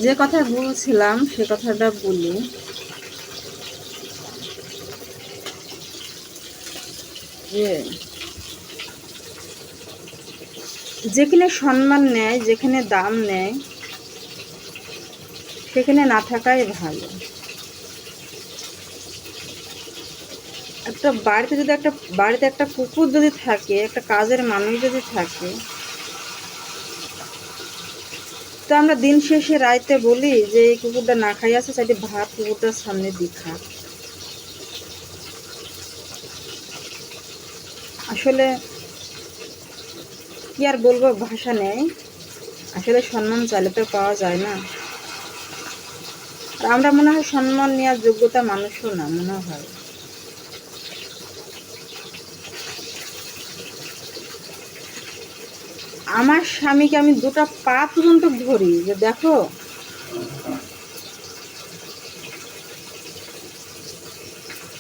যে কথা বলছিলাম সে কথাটা বলি। যে যেখানে সম্মান নেয়, যেখানে দাম নেয়, সেখানে না থাকাই ভালো। একটা বাড়িতে একটা কুকুর যদি থাকে, একটা কাজের মানুষ যদি থাকে, তো আমরা দিন শেষে রাইতে বলি যে এই কুকুরটা না খাই আছে, সেটি ভাত কুকুরটার সামনে দিয়ে খা। আসলে কি আর বলবো, ভাষা নেই। আসলে সম্মান চাইলে তো পাওয়া যায় না। আর আমরা মনে হয় সম্মান নেওয়ার যোগ্যতা মানুষও না, মনে হয়। আমার স্বামীকে আমি দুটো পা পর্যন্ত ধরি, যে দেখো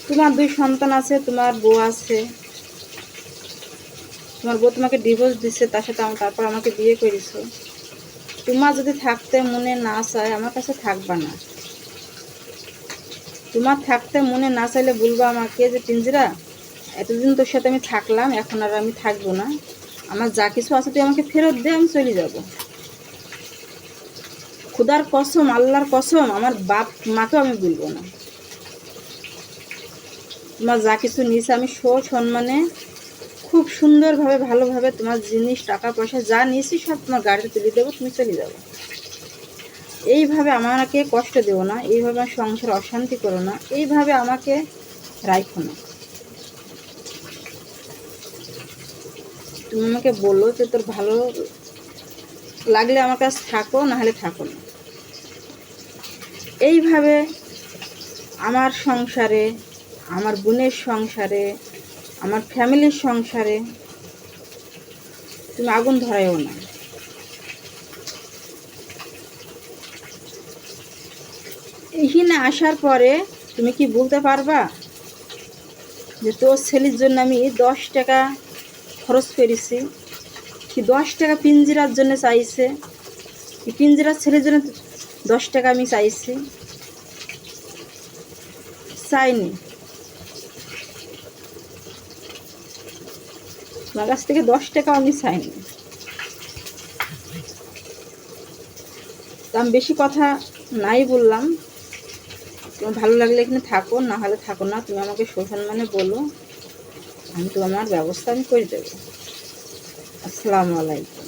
তোমার 2 সন্তান আছে, তোমার বউ আছে, তোমার বউ তোমাকে ডিভোর্স দিচ্ছে, তার সাথে তারপর আমাকে বিয়ে করেছো। তোমার যদি থাকতে মনে না চায়, আমার কাছে থাকবা না। তোমার থাকতে মনে না চাইলে বলবো আমাকে যে পিঞ্জিরা, এতদিন তোর সাথে আমি থাকলাম, এখন আর আমি থাকবো না, আমার যা কিছু আছে তুই আমাকে ফেরত দে, আমি চলে যাব। খুদার কসম, আল্লাহর কসম, আমার বাপ মাকেও আমি বলবো না। তোমার যা কিছু নিয়েছে আমি সম্মানে খুব সুন্দরভাবে ভালোভাবে তোমার জিনিস টাকা পয়সা যা নিয়েছি সব তোমার গাড়িতে তুলে দেবো, তুমি চলে যাবো। এইভাবে আমাকে কষ্ট দেবো না, এইভাবে আমার সংসার অশান্তি করো না, এইভাবে আমাকে রাখো না। তুমি আমাকে বলো যে তোর ভালো লাগলে আমার কাছে থাকো, না হলে থাকো না। এইভাবে আমার সংসারে, আমার বোনের সংসারে, আমার ফ্যামিলির সংসারে তুমি আগুন ধরাইও না। এইখানে আসার পরে তুমি কি বলতে পারবা যে তোর ছেলের জন্য আমি 10 টাকা খরচ করেছি, কি 10 টাকা পিঞ্জিরার জন্য চাইছে, কি পিঞ্জিরার ছেলের জন্য 10 টাকা আমি চাইছি? চাইনি। তোমার কাছ থেকে 10 টাকা আমি চাইনি। তো আমি বেশি কথা নাই বললাম। তোমার ভালো লাগলে এখানে থাকো, না হলে থাকো না। তুমি আমাকে সসম্মানে বলো, আমি তো আমার ব্যবস্থা আমি করে দেবো। আসসালামু আলাইকুম।